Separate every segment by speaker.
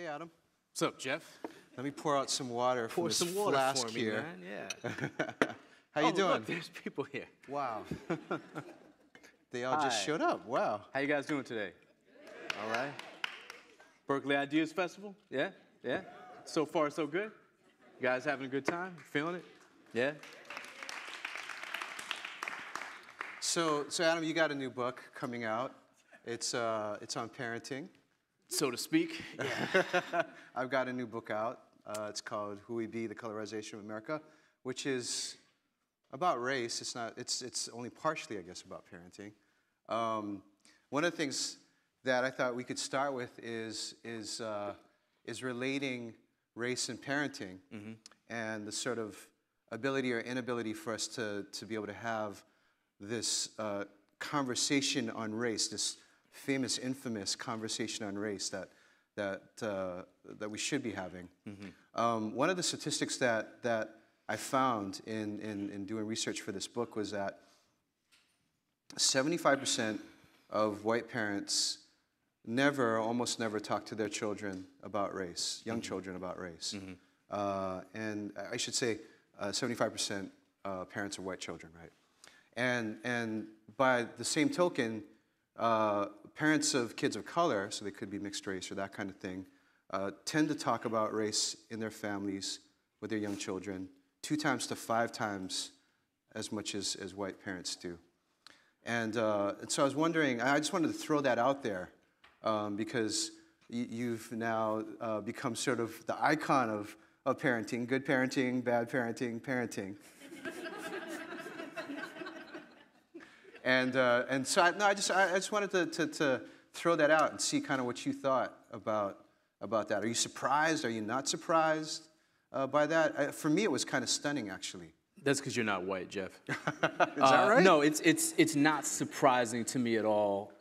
Speaker 1: Hey, Adam.
Speaker 2: What's up, Jeff?
Speaker 1: Let me pour out some water from this flask
Speaker 2: for me,
Speaker 1: here.
Speaker 2: man. Yeah.
Speaker 1: How you doing?
Speaker 2: Look, there's people here.
Speaker 1: Wow. They all just showed up. Wow.
Speaker 2: How you guys doing today? All right. Berkeley Ideas Festival? Yeah? Yeah? So far, so good? You guys having a good time? Feeling it? Yeah?
Speaker 1: So Adam, you got a new book coming out. It's on parenting.
Speaker 2: So to speak. Yeah.
Speaker 1: I've got a new book out. It's called Who We Be, The Colorization of America, which is about race. It's only partially, I guess, about parenting. One of the things that I thought we could start with is relating race and parenting, and the sort of ability or inability for us to be able to have this conversation on race, this famous, infamous conversation on race that we should be having. One of the statistics that I found in doing research for this book was that 75% of white parents almost never talk to their children about race, young children about race. And I should say 75% parents are white children, right? And by the same token, parents of kids of color, so they could be mixed race or that kind of thing, tend to talk about race in their families with their young children 2 times to 5 times as much as white parents do. And so I was wondering, I just wanted to throw that out there because you've now become sort of the icon of parenting, good parenting, bad parenting, parenting. And so I just wanted to throw that out and see kind of what you thought about that. Are you surprised? Are you not surprised by that? For me, it was kind of stunning, actually.
Speaker 2: That's because you're not white, Jeff.
Speaker 1: Is that right?
Speaker 2: No, it's not surprising to me at all.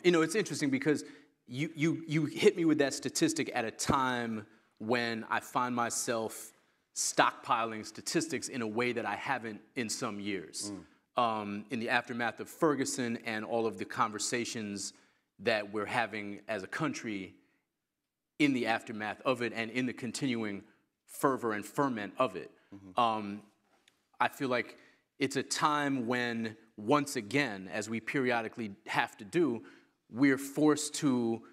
Speaker 2: It's interesting because you hit me with that statistic at a time when I find myself stockpiling statistics in a way that I haven't in some years. In the aftermath of Ferguson and all of the conversations that we're having as a country in the aftermath of it and in the continuing fervor and ferment of it. I feel like it's a time when, once again, as we periodically have to do, we're forced to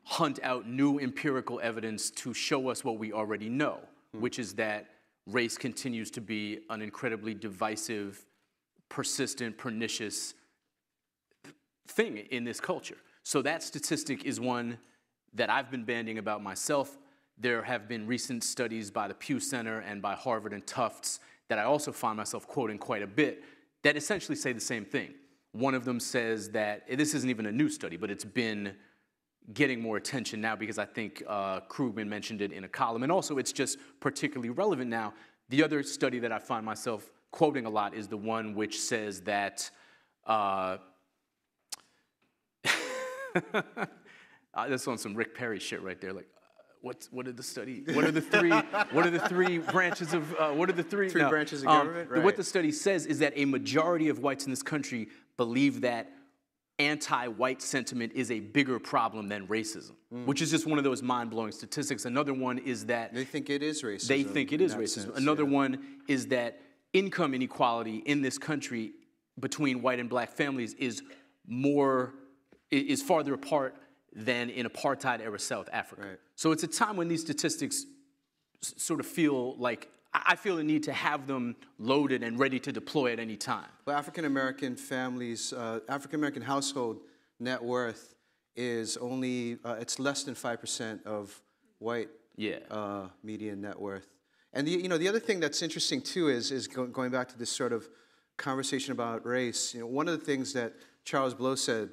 Speaker 2: hunt out new empirical evidence to show us what we already know, which is that race continues to be an incredibly divisive, persistent, pernicious thing in this culture. So that statistic is one that I've been bandying about myself. There have been recent studies by the Pew Center and by Harvard and Tufts that I also find myself quoting quite a bit that essentially say the same thing. One of them says that, this isn't even a new study, but it's been getting more attention now because I think Krugman mentioned it in a column, and also it's just particularly relevant now. The other study that I find myself quoting a lot is the one which says that that's on some Rick Perry shit right there. Like, what are the study? What are the three branches of
Speaker 1: branches of government? Right.
Speaker 2: What the study says is that a majority of whites in this country believe that anti-white sentiment is a bigger problem than racism, which is just one of those mind-blowing statistics. Another one is that
Speaker 1: they think it is racism.
Speaker 2: They think it is racism.
Speaker 1: Sense,
Speaker 2: Another one is that income inequality in this country between white and black families is farther apart than in apartheid-era South Africa.
Speaker 1: Right.
Speaker 2: So it's a time when these statistics sort of feel like, I feel a need to have them loaded and ready to deploy at any time.
Speaker 1: Well, African-American families, African-American household net worth is only, it's less than 5% of white median net worth. And the other thing that's interesting too is going back to this sort of conversation about race. One of the things that Charles Blow said,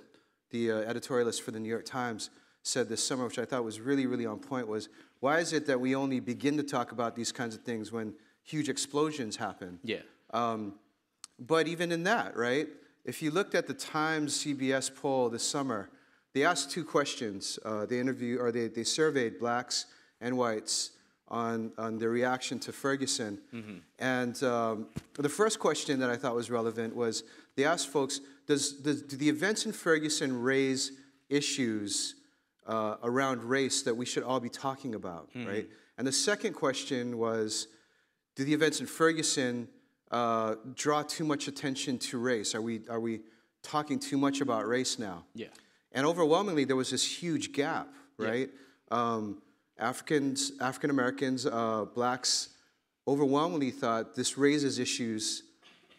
Speaker 1: the editorialist for the New York Times, said this summer, which I thought was really, really on point, was why is it that we only begin to talk about these kinds of things when huge explosions happen? Yeah. But even in that, right? If you looked at the Times CBS poll this summer, they asked 2 questions. They surveyed blacks and whites on their reaction to Ferguson. And the first question that I thought was relevant was they asked folks, do the events in Ferguson raise issues around race that we should all be talking about, right? And the second question was, do the events in Ferguson draw too much attention to race? Are we talking too much about race now?
Speaker 2: Yeah.
Speaker 1: And overwhelmingly, there was this huge gap, right? Yeah. African Americans, blacks, overwhelmingly thought this raises issues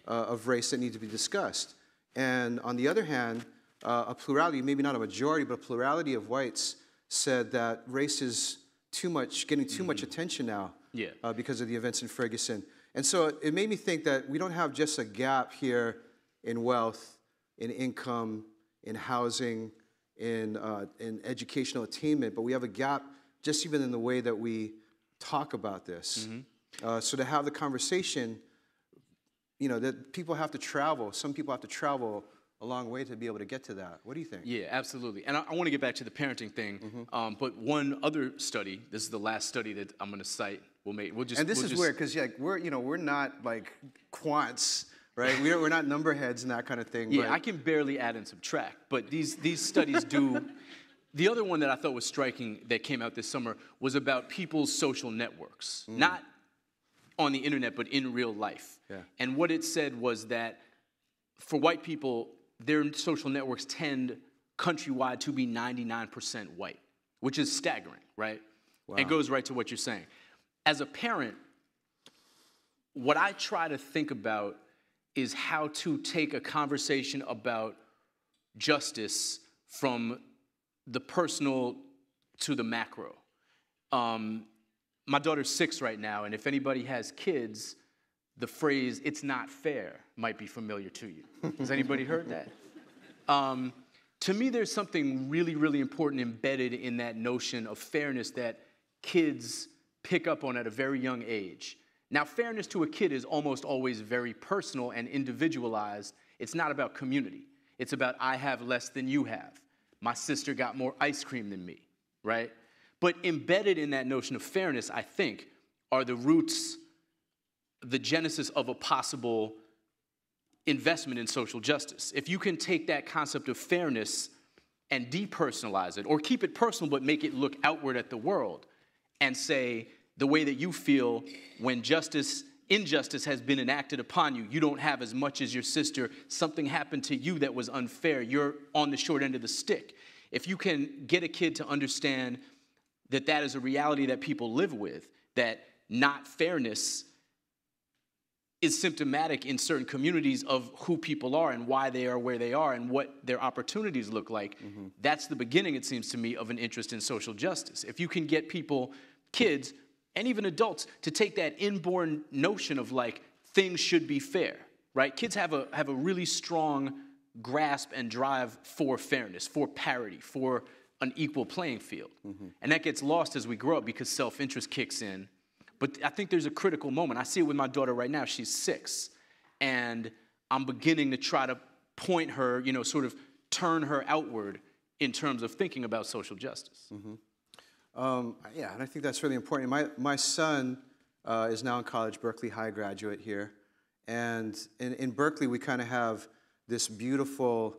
Speaker 1: of race that need to be discussed. And on the other hand, a plurality, maybe not a majority, but a plurality of whites said that race is getting too much attention now because of the events in Ferguson. And so it made me think that we don't have just a gap here in wealth, in income, in housing, in educational attainment, but we have a gap just even in the way that we talk about this. So to have the conversation, you know, that people have to travel, some people have to travel a long way to be able to get to that. What do you think?
Speaker 2: Yeah, absolutely. And I want to get back to the parenting thing, but one other study, this is the last study that I'm going to cite.
Speaker 1: And this is weird because we're not like quants, right? We're not number heads and that kind of thing.
Speaker 2: Yeah,
Speaker 1: but
Speaker 2: I can barely add and subtract, but these studies do. The other one that I thought was striking that came out this summer was about people's social networks, not on the internet, but in real life.
Speaker 1: Yeah.
Speaker 2: And what it said was that for white people, their social networks tend countrywide to be 99% white, which is staggering, right? Wow. It goes right to what you're saying. As a parent, what I try to think about is how to take a conversation about justice from the personal to the macro. My daughter's 6 right now, and if anybody has kids, the phrase, "it's not fair," might be familiar to you. Has anybody heard that? To me, there's something really, really important embedded in that notion of fairness that kids pick up on at a very young age. Now, fairness to a kid is almost always very personal and individualized. It's not about community. It's about I have less than you have. My sister got more ice cream than me, right? But embedded in that notion of fairness, I think, are the roots, the genesis of a possible investment in social justice. If you can take that concept of fairness and depersonalize it, or keep it personal but make it look outward at the world, and say the way that you feel when injustice has been enacted upon you, you don't have as much as your sister, something happened to you that was unfair, you're on the short end of the stick. If you can get a kid to understand that that is a reality that people live with, that not fairness is symptomatic in certain communities of who people are and why they are where they are and what their opportunities look like, that's the beginning, it seems to me, of an interest in social justice. If you can get people, kids, and even adults, to take that inborn notion of like, things should be fair, right? Kids have a really strong grasp and drive for fairness, for parity, for an equal playing field. And that gets lost as we grow up because self-interest kicks in. But I think there's a critical moment. I see it with my daughter right now. She's 6. And I'm beginning to try to point her, sort of turn her outward in terms of thinking about social justice.
Speaker 1: Yeah, and I think that's really important. My son is now in college, Berkeley High graduate here. And in Berkeley, we kind of have this beautiful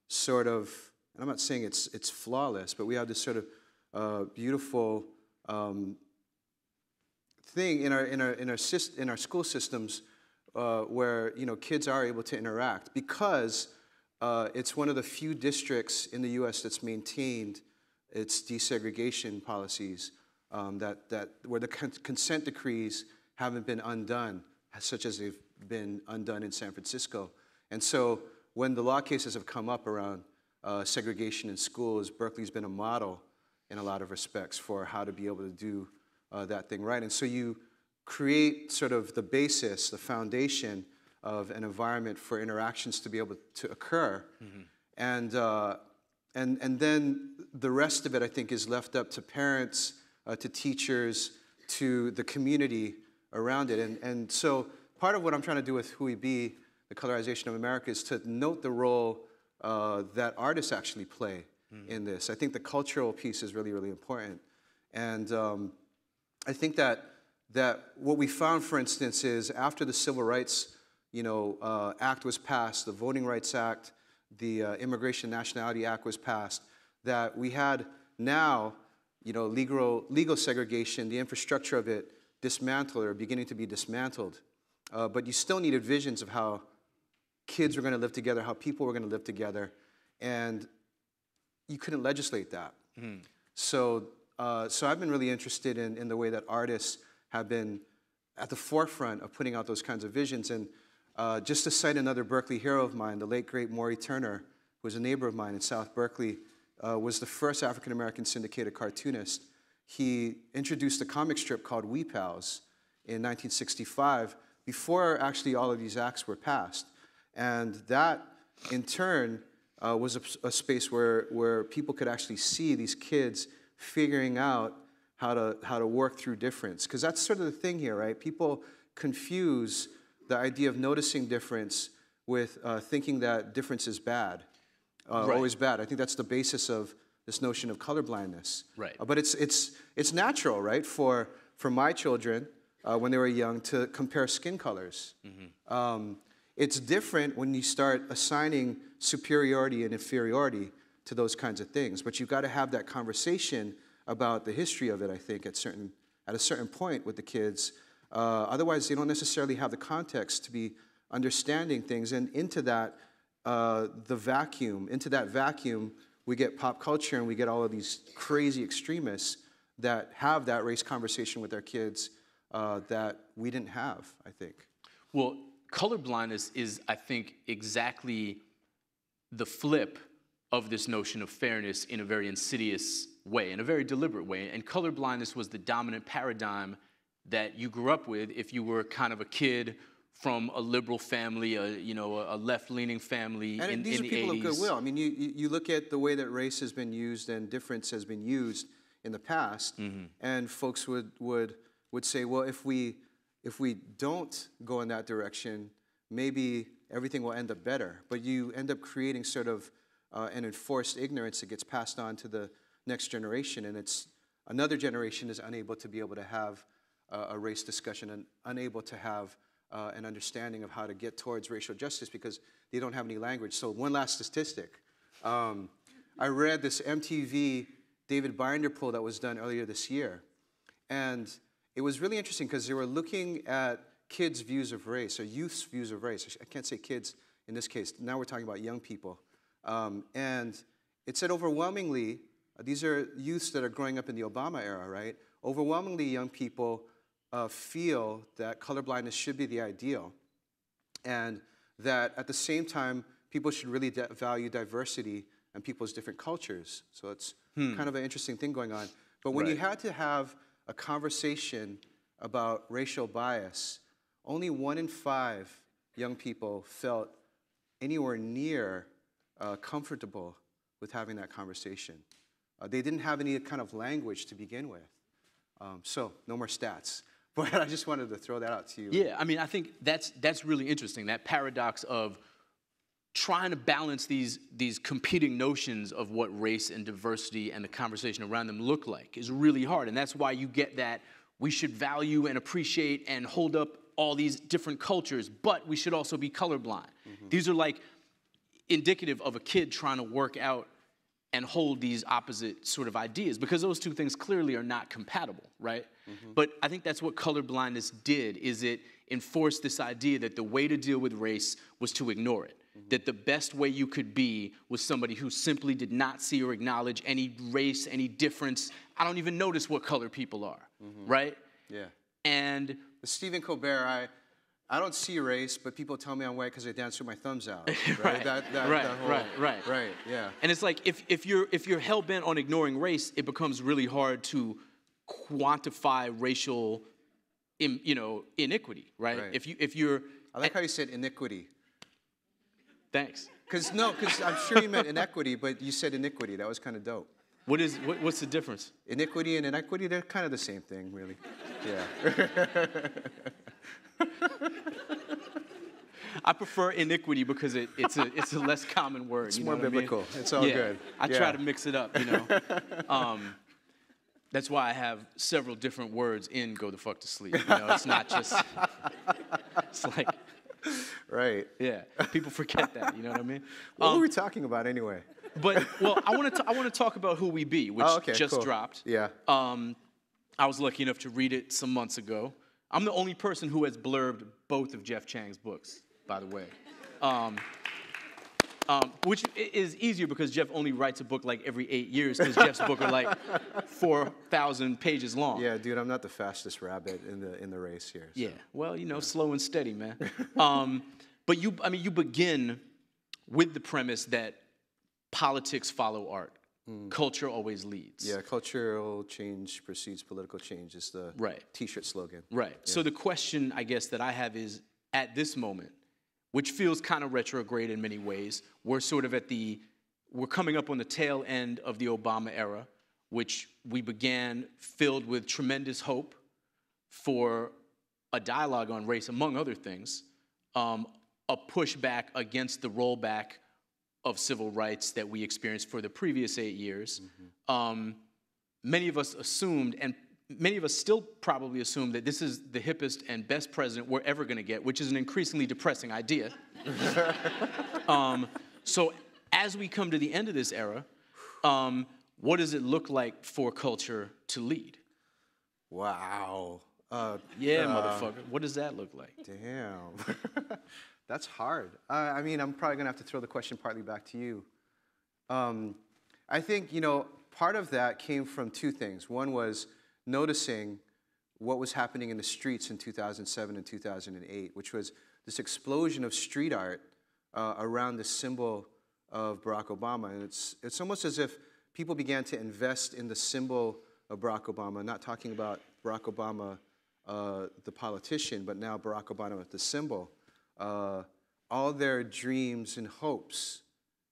Speaker 1: sort of, and I'm not saying it's flawless, but we have this sort of beautiful thing in our school systems where kids are able to interact because it's one of the few districts in the U.S. that's maintained its desegregation policies where the consent decrees haven't been undone, such as they've been undone in San Francisco. And so when the law cases have come up around segregation in schools, Berkeley's been a model in a lot of respects for how to be able to do that thing right. And so you create sort of the basis, the foundation of an environment for interactions to be able to occur. And then the rest of it, I think, is left up to parents, to teachers, to the community around it. And so part of what I'm trying to do with Who We Be, the Colorization of America, is to note the role that artists actually play in this. I think the cultural piece is really, really important. And I think that what we found, for instance, is after the Civil Rights Act was passed, the Voting Rights Act, the Immigration and Nationality Act was passed, that we had now, legal segregation, the infrastructure of it dismantled or beginning to be dismantled. But you still needed visions of how kids were going to live together, how people were going to live together, and you couldn't legislate that. Mm-hmm. So I've been really interested in the way that artists have been at the forefront of putting out those kinds of visions. And just to cite another Berkeley hero of mine, the late, great Maury Turner, who was a neighbor of mine in South Berkeley, was the first African-American syndicated cartoonist. He introduced a comic strip called We Pals in 1965, before actually all of these acts were passed. And that, in turn, was a space where people could actually see these kids figuring out how to work through difference. Because that's sort of the thing here, right? People confuse the idea of noticing difference with thinking that difference is bad, always bad. I think that's the basis of this notion of colorblindness.
Speaker 2: Right.
Speaker 1: But it's natural, right, for my children when they were young to compare skin colors. Mm-hmm. It's different when you start assigning superiority and inferiority to those kinds of things. But you've got to have that conversation about the history of it, I think, at a certain point with the kids. Otherwise, they don't necessarily have the context to be understanding things. And into that, into that vacuum, we get pop culture and we get all of these crazy extremists that have that race conversation with their kids that we didn't have, I think.
Speaker 2: Well, colorblindness is, I think, exactly the flip of this notion of fairness in a very insidious way, in a very deliberate way. And colorblindness was the dominant paradigm that you grew up with if you were kind of a kid from a liberal family, a left-leaning family in the 80s. And these are people of
Speaker 1: goodwill. I mean, you look at the way that race has been used and difference has been used in the past, mm-hmm. and folks would say, well, if we don't go in that direction, maybe everything will end up better. But you end up creating sort of an enforced ignorance that gets passed on to the next generation, and another generation is unable to be able to have a race discussion and unable to have an understanding of how to get towards racial justice because they don't have any language. So one last statistic. I read this MTV David Binder poll that was done earlier this year, and it was really interesting because they were looking at kids' views of race, or youth's views of race. I can't say kids in this case. Now we're talking about young people. And it said overwhelmingly, these are youths that are growing up in the Obama era, right? Overwhelmingly, young people feel that colorblindness should be the ideal, and that at the same time, people should really value diversity and people's different cultures. So it's kind of an interesting thing going on. But when you had to have a conversation about racial bias, only 1 in 5 young people felt anywhere near comfortable with having that conversation. They didn't have any kind of language to begin with. So no more stats. But I just wanted to throw that out to you.
Speaker 2: Yeah, I mean, I think that's really interesting, that paradox of trying to balance these competing notions of what race and diversity and the conversation around them look like is really hard. And that's why you get that we should value and appreciate and hold up all these different cultures, but we should also be colorblind. Mm-hmm. These are like indicative of a kid trying to work out and hold these opposite sort of ideas, because those two things clearly are not compatible, right? Mm-hmm. But I think that's what colorblindness did, is it enforced this idea that the way to deal with race was to ignore it, mm-hmm. that the best way you could be was somebody who simply did not see or acknowledge any race, any difference. I don't even notice what color people are, mm-hmm. right?
Speaker 1: Yeah.
Speaker 2: And
Speaker 1: Stephen Colbert, I don't see race, but people tell me I'm white because I dance with my thumbs out.
Speaker 2: Right?
Speaker 1: Right, yeah.
Speaker 2: And it's like if you're hell-bent on ignoring race, it becomes really hard to quantify racial, iniquity, right? If you're
Speaker 1: I like how you said iniquity.
Speaker 2: Thanks.
Speaker 1: Because I'm sure you meant inequity, but you said iniquity. That was kind of dope.
Speaker 2: What's the difference?
Speaker 1: Iniquity and inequity, they're kind of the same thing, really. Yeah.
Speaker 2: I prefer iniquity because it's a less common word.
Speaker 1: It's more biblical. I mean? It's all good.
Speaker 2: I try to mix it up, That's why I have several different words in "Go the fuck to sleep." It's not just. It's like.
Speaker 1: Right.
Speaker 2: Yeah. People forget that. You know what I mean?
Speaker 1: What were we talking about anyway?
Speaker 2: But well, I want to talk about Who We Be, which just dropped.
Speaker 1: Yeah.
Speaker 2: I was lucky enough to read it some months ago. I'm the only person who has blurbed both of Jeff Chang's books, by the way. Which is easier because Jeff only writes a book like every 8 years because Jeff's book are like 4,000 pages long.
Speaker 1: Yeah, dude, I'm not the fastest rabbit in the race here. So.
Speaker 2: Yeah, well, you know, slow and steady, man. But you begin with the premise that politics follow art. Culture always leads.
Speaker 1: Yeah, cultural change precedes political change is the T-shirt slogan.
Speaker 2: Right. Yeah. So the question, I guess, that I have is, at this moment, which feels kind of retrograde in many ways, we're coming up on the tail end of the Obama era, which we began filled with tremendous hope for a dialogue on race, among other things, a pushback against the rollback of civil rights that we experienced for the previous 8 years. Many of us assumed, and many of us still probably assume, that this is the hippest and best president we're ever going to get, which is an increasingly depressing idea. So as we come to the end of this era, what does it look like for culture to lead?
Speaker 1: Wow.
Speaker 2: Motherfucker. What does that look like?
Speaker 1: Damn. That's hard. I mean, I'm probably going to have to throw the question partly back to you. I think, you know, part of that came from two things. One was noticing what was happening in the streets in 2007 and 2008, which was this explosion of street art around the symbol of Barack Obama. And it's almost as if people began to invest in the symbol of Barack Obama, not talking about Barack Obama, the politician, but now Barack Obama, the symbol. All their dreams and hopes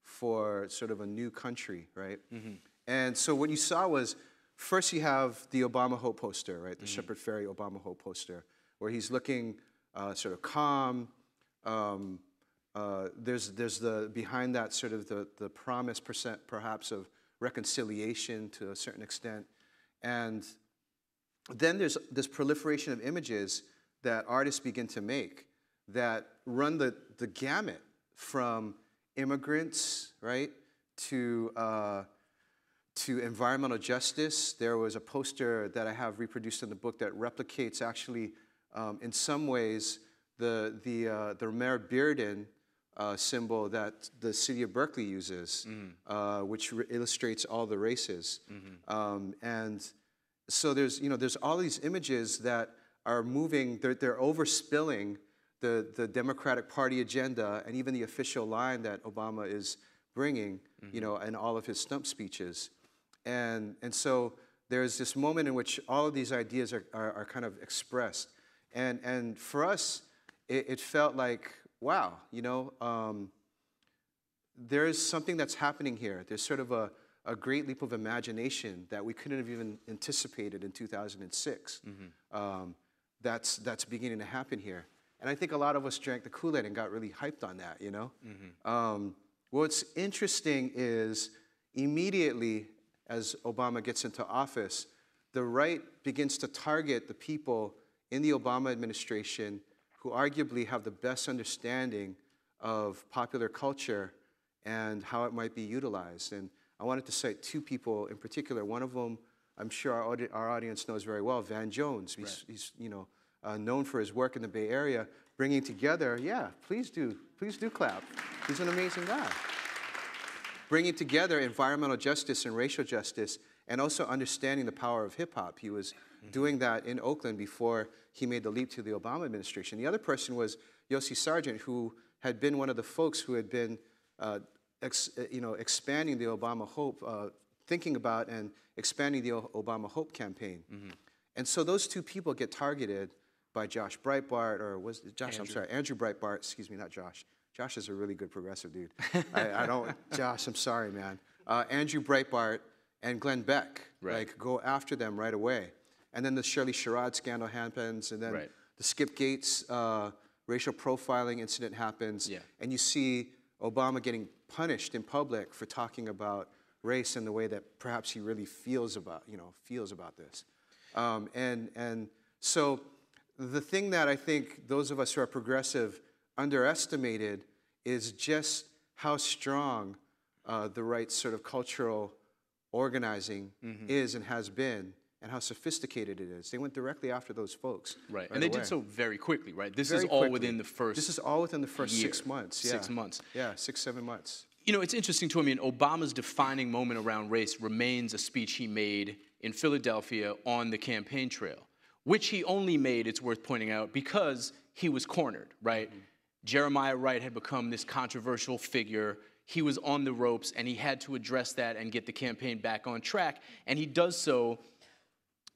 Speaker 1: for sort of a new country, right? And so what you saw was, first you have the Obama Hope poster, right? The Shepard Fairey Obama Hope poster, where he's looking sort of calm. There's the behind that sort of the promise perhaps of reconciliation to a certain extent. And then there's this proliferation of images that artists begin to make that run the gamut from immigrants, right, to environmental justice. There was a poster that I have reproduced in the book that replicates actually, in some ways, the Mayor Bearden symbol that the city of Berkeley uses, which illustrates all the races. And so there's all these images that are moving. They're overspilling the Democratic Party agenda and even the official line that Obama is bringing, you know, in all of his stump speeches. And so there's this moment in which all of these ideas are kind of expressed. And for us, it felt like, wow, you know, there's something that's happening here. There's sort of a great leap of imagination that we couldn't have even anticipated in 2006. That's beginning to happen here. And I think a lot of us drank the Kool-Aid and got really hyped on that, you know? What's interesting is immediately as Obama gets into office, the right begins to target the people in the Obama administration who arguably have the best understanding of popular culture and how it might be utilized. And I wanted to cite two people in particular. One of them, I'm sure our audience knows very well, Van Jones. He's you know, known for his work in the Bay Area, bringing together, please do clap. He's an amazing guy. Bringing together environmental justice and racial justice, and also understanding the power of hip hop. He was doing that in Oakland before he made the leap to the Obama administration. The other person was Yossi Sargent, who had been one of the folks who had been expanding the Obama Hope, thinking about and expanding the Obama Hope campaign. And so those two people get targeted by Josh Breitbart, or was it Josh? Andrew. I'm sorry, Andrew Breitbart, excuse me, not Josh. Josh is a really good progressive dude. Josh, I'm sorry, man. Andrew Breitbart and Glenn Beck, like, go after them right away. And then the Shirley Sherrod scandal happens, and then the Skip Gates racial profiling incident happens, and you see Obama getting punished in public for talking about race in the way that perhaps he really feels about this. And so the thing that I think those of us who are progressive underestimated is just how strong the right sort of cultural organizing is and has been, and how sophisticated it is. They went directly after those folks.
Speaker 2: Right, and they did so very quickly, right? This
Speaker 1: Very
Speaker 2: is all
Speaker 1: quickly.
Speaker 2: within the first
Speaker 1: This is all within the first
Speaker 2: year.
Speaker 1: 6 months. Yeah.
Speaker 2: 6 months.
Speaker 1: Yeah, 6, 7 months.
Speaker 2: You know, it's interesting to me, Obama's defining moment around race remains a speech he made in Philadelphia on the campaign trail, which he only made, it's worth pointing out, because he was cornered, right? Jeremiah Wright had become this controversial figure. He was on the ropes, and he had to address that and get the campaign back on track. And he does so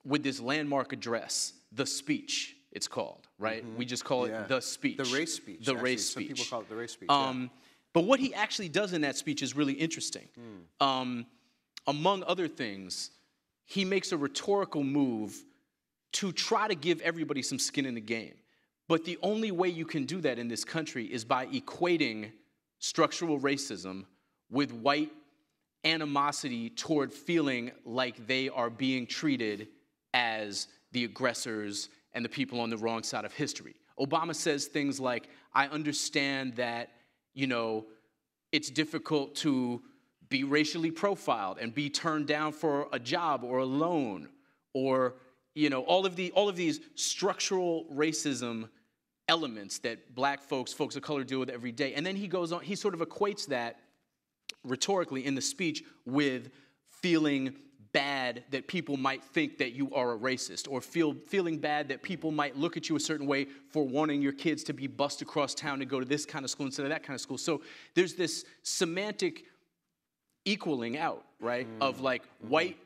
Speaker 2: with this landmark address, the speech, it's called, right? We just call it the speech.
Speaker 1: The race speech.
Speaker 2: The
Speaker 1: actually.
Speaker 2: race speech.
Speaker 1: Some people call it the race speech.
Speaker 2: But what he actually does in that speech is really interesting. Among other things, he makes a rhetorical move to try to give everybody some skin in the game. But the only way you can do that in this country is by equating structural racism with white animosity toward feeling like they are being treated as the aggressors and the people on the wrong side of history. Obama says things like, I understand that, you know, it's difficult to be racially profiled and be turned down for a job or a loan, or, you know, all of these structural racism elements that black folks of color deal with every day. And then he goes on, he sort of equates that rhetorically in the speech with feeling bad that people might think that you are a racist, or feeling bad that people might look at you a certain way for wanting your kids to be bussed across town to go to this kind of school instead of that kind of school. So there's this semantic equaling out, right, of like white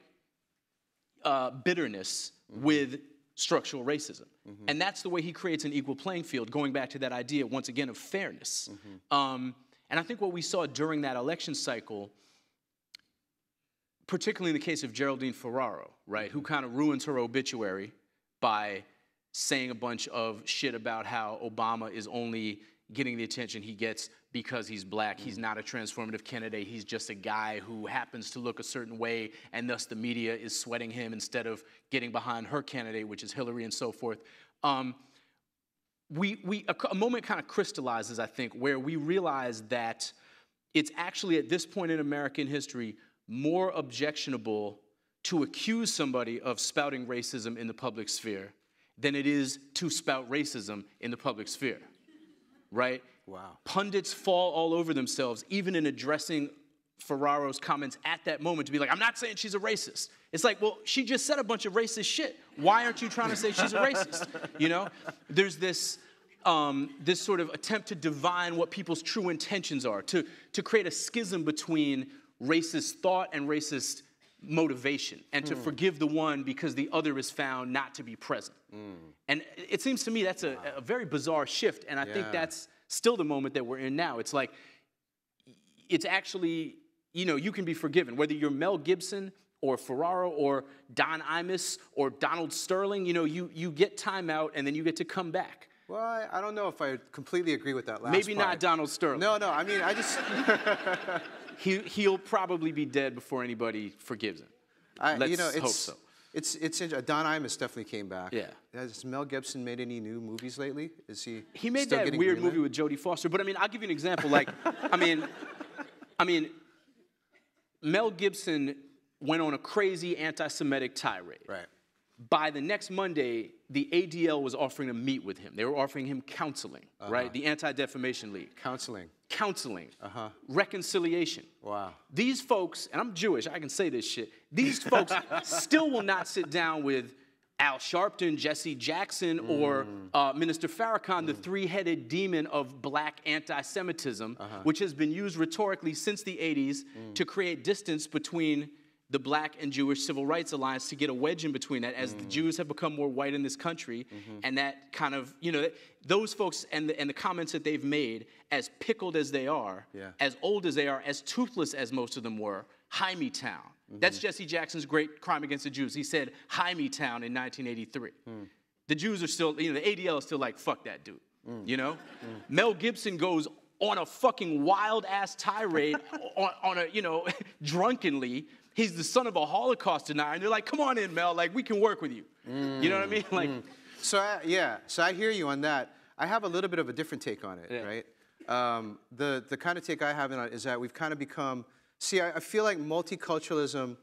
Speaker 2: bitterness with structural racism. And that's the way he creates an equal playing field, going back to that idea, once again, of fairness. And I think what we saw during that election cycle, particularly in the case of Geraldine Ferraro, right, who kind of ruins her obituary by saying a bunch of shit about how Obama is only getting the attention he gets because he's black. He's not a transformative candidate. He's just a guy who happens to look a certain way, and thus the media is sweating him instead of getting behind her candidate, which is Hillary, and so forth. A moment kind of crystallizes, I think, where we realize that it's actually at this point in American history more objectionable to accuse somebody of spouting racism in the public sphere than it is to spout racism in the public sphere, right?
Speaker 1: Wow.
Speaker 2: Pundits fall all over themselves, even in addressing Ferraro's comments at that moment, to be like, I'm not saying she's a racist. It's like, well, she just said a bunch of racist shit. Why aren't you trying to say she's a racist? You know? There's this sort of attempt to divine what people's true intentions are, to create a schism between racist thought and racist motivation, and to forgive the one because the other is found not to be present. And it seems to me that's a very bizarre shift, and I think that's still the moment that we're in now. It's like, it's actually, you know, you can be forgiven. Whether you're Mel Gibson or Ferraro or Don Imus or Donald Sterling, you know, you get time out and then you get to come back.
Speaker 1: Well, I don't know if I completely agree with that last
Speaker 2: Maybe
Speaker 1: part.
Speaker 2: not Donald Sterling.
Speaker 1: No, I mean, I just...
Speaker 2: He'll probably be dead before anybody forgives him. Let's hope so.
Speaker 1: It's Don Imus definitely came back.
Speaker 2: Yeah.
Speaker 1: Has Mel Gibson made any new movies lately? Is he?
Speaker 2: He made
Speaker 1: still
Speaker 2: that weird movie with Jodie Foster. But I mean, I'll give you an example. Like, I mean, Mel Gibson went on a crazy anti-Semitic tirade.
Speaker 1: Right.
Speaker 2: By the next Monday, the ADL was offering to meet with him. They were offering him counseling, right? The Anti-Defamation League.
Speaker 1: Counseling.
Speaker 2: Reconciliation.
Speaker 1: Wow.
Speaker 2: These folks, and I'm Jewish, I can say this shit, these folks still will not sit down with Al Sharpton, Jesse Jackson, or Minister Farrakhan, the three-headed demon of black anti-Semitism, which has been used rhetorically since the 80s to create distance between the Black and Jewish Civil Rights Alliance, to get a wedge in between that as the Jews have become more white in this country. And that kind of, you know, those folks and the comments that they've made, as pickled as they are, as old as they are, as toothless as most of them were, High Me Town. That's Jesse Jackson's great crime against the Jews. He said, High Me Town in 1983. The Jews are still, you know, the ADL is still like, fuck that dude, you know? Mel Gibson goes on a fucking wild-ass tirade on a, you know, drunkenly. He's the son of a Holocaust denier, and they're like, come on in, Mel, like, we can work with you. You know what I mean? Like,
Speaker 1: So I hear you on that. I have a little bit of a different take on it, right? The kind of take I have on it is that we've kind of become See, I feel like multiculturalism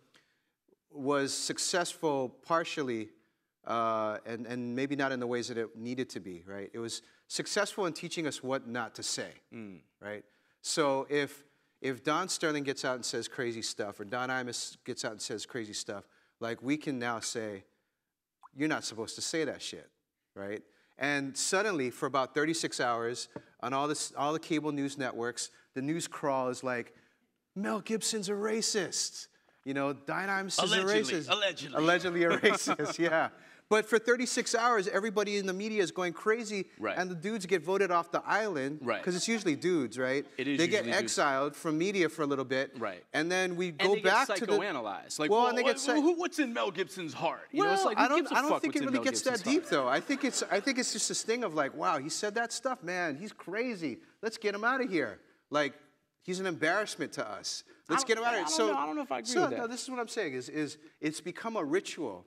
Speaker 1: was successful partially, and maybe not in the ways that it needed to be, right? It was successful in teaching us what not to say, right? So if Don Sterling gets out and says crazy stuff, or Don Imus gets out and says crazy stuff, like we can now say, you're not supposed to say that shit, right? And suddenly, for about 36 hours, on all the cable news networks, the news crawl is like, Mel Gibson's a racist. You know, Don Imus is a racist. Allegedly a racist, yeah. But for 36 hours, everybody in the media is going crazy, and the dudes get voted off the island, because it's usually dudes, right? They get exiled from media for a little bit, and then we go back to the...
Speaker 2: And they get psychoanalyzed. Like,
Speaker 1: well, and they get
Speaker 2: what's in Mel Gibson's heart? You
Speaker 1: well,
Speaker 2: know, it's like,
Speaker 1: I don't think it really gets that deep, though. I think it's just this thing of like, wow, he said that stuff, man. He's crazy. Let's get him out of here. Like, he's an embarrassment to us. Let's get him out of here.
Speaker 2: I don't know if I agree with that.
Speaker 1: No, this is what I'm saying, is it's become a ritual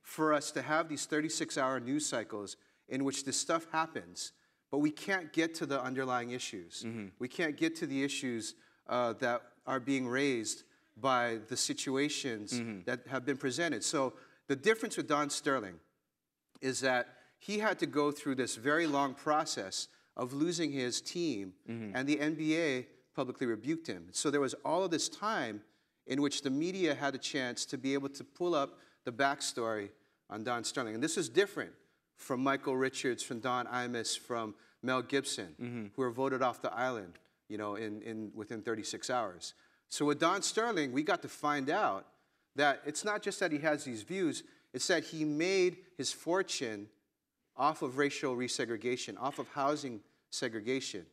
Speaker 1: for us to have these 36-hour news cycles in which this stuff happens, but we can't get to the underlying issues. We can't get to the issues that are being raised by the situations that have been presented. So the difference with Don Sterling is that he had to go through this very long process of losing his team, and the NBA publicly rebuked him. So there was all of this time in which the media had a chance to be able to pull up the backstory on Don Sterling. And this is different from Michael Richards, from Don Imus, from Mel Gibson, who were voted off the island, you know, within 36 hours. So with Don Sterling, we got to find out that it's not just that he has these views, it's that he made his fortune off of racial resegregation, off of housing segregation,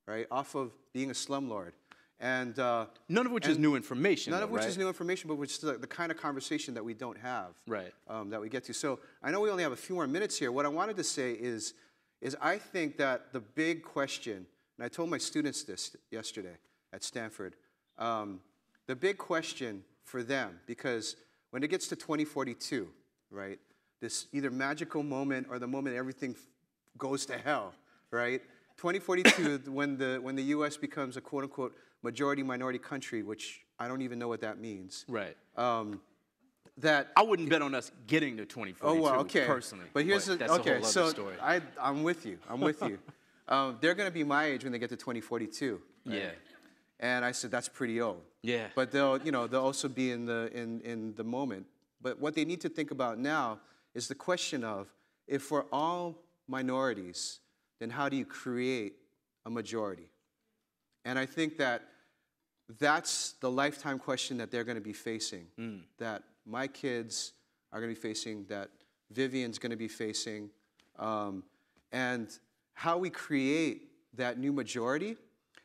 Speaker 1: right? Off of being a slumlord. And
Speaker 2: none of which is new information.
Speaker 1: None of which is new information, but which is the kind of conversation that we don't have, that we get to. So I know we only have a few more minutes here. What I wanted to say is I think that the big question, and I told my students this yesterday at Stanford, the big question for them, because when it gets to 2042, right, this either magical moment or the moment everything goes to hell, right? 2042, when the U.S. becomes a quote-unquote majority-minority country, which I don't even know what that means. That
Speaker 2: I wouldn't bet on us getting to 2042, personally.
Speaker 1: But here's
Speaker 2: that's a whole other story.
Speaker 1: I'm with you. I'm with you. They're going to be my age when they get to 2042. Right? Yeah. And I said that's pretty old. Yeah. But they'll also be in the moment. But what they need to think about now is the question of, if we're all minorities, then how do you create a majority? And I think that that's the lifetime question that they're going to be facing, that my kids are going to be facing, that Vivian's going to be facing. And how we create that new majority,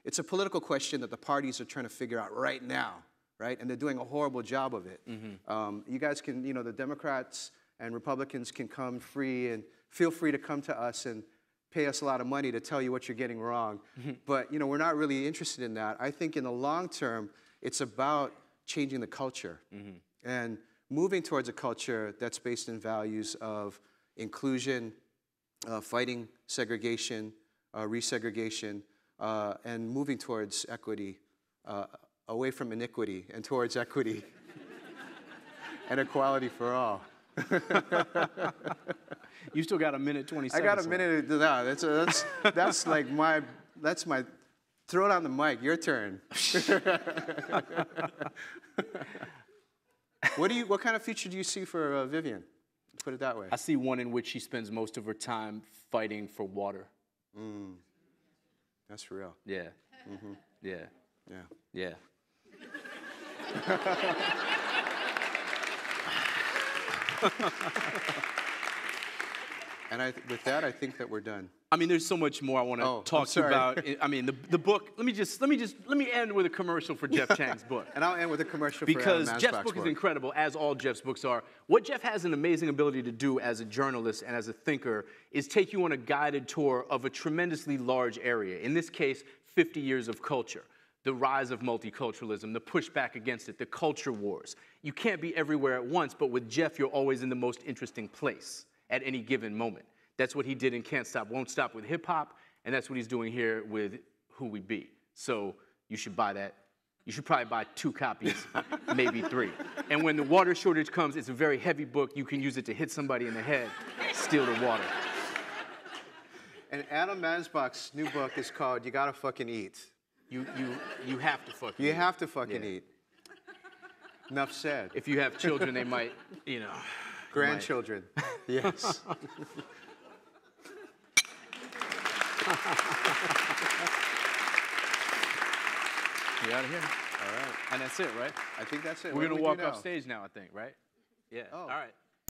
Speaker 1: it's a political question that the parties are trying to figure out right now, right? And they're doing a horrible job of it. You guys can, the Democrats and Republicans can come free and feel free to come to us and pay us a lot of money to tell you what you're getting wrong. But, we're not really interested in that. I think in the long term, it's about changing the culture and moving towards a culture that's based in values of inclusion, fighting segregation, resegregation, and moving towards equity, away from iniquity and towards equity and equality for all.
Speaker 2: You still got a minute 20 seconds.
Speaker 1: I got a minute. No, that's like my throw it on the mic. Your turn. What kind of future do you see for Vivian? Put it that way.
Speaker 2: I see one in which she spends most of her time fighting for water.
Speaker 1: That's real.
Speaker 2: Yeah. Yeah.
Speaker 1: Yeah. And with that, I think that we're done.
Speaker 2: I mean, there's so much more I want to talk to you about. I mean, the book. Let me end with a commercial for Jeff Chang's book.
Speaker 1: And I'll end with a commercial
Speaker 2: for Adam Mansbach's
Speaker 1: book.
Speaker 2: Jeff's book is incredible, as all Jeff's books are. What Jeff has an amazing ability to do as a journalist and as a thinker is take you on a guided tour of a tremendously large area. In this case, 50 years of culture. The rise of multiculturalism, the pushback against it, the culture wars. You can't be everywhere at once, but with Jeff, you're always in the most interesting place at any given moment. That's what he did in Can't Stop, Won't Stop with hip hop, and that's what he's doing here with Who We Be. So you should buy that You should probably buy 2 copies, maybe 3. And when the water shortage comes, it's a very heavy book. You can use it to hit somebody in the head, steal the water.
Speaker 1: And Adam Mansbach's new book is called You Gotta Fucking Eat.
Speaker 2: You have to fucking eat.
Speaker 1: You have to fucking eat. Enough said.
Speaker 2: If you have children, they might,
Speaker 1: Grandchildren. Yes.
Speaker 2: We out of here.
Speaker 1: All right.
Speaker 2: And that's it, right?
Speaker 1: I think that's it.
Speaker 2: We're going to walk off stage now, I think, right? Yeah.
Speaker 1: Oh.
Speaker 2: All right.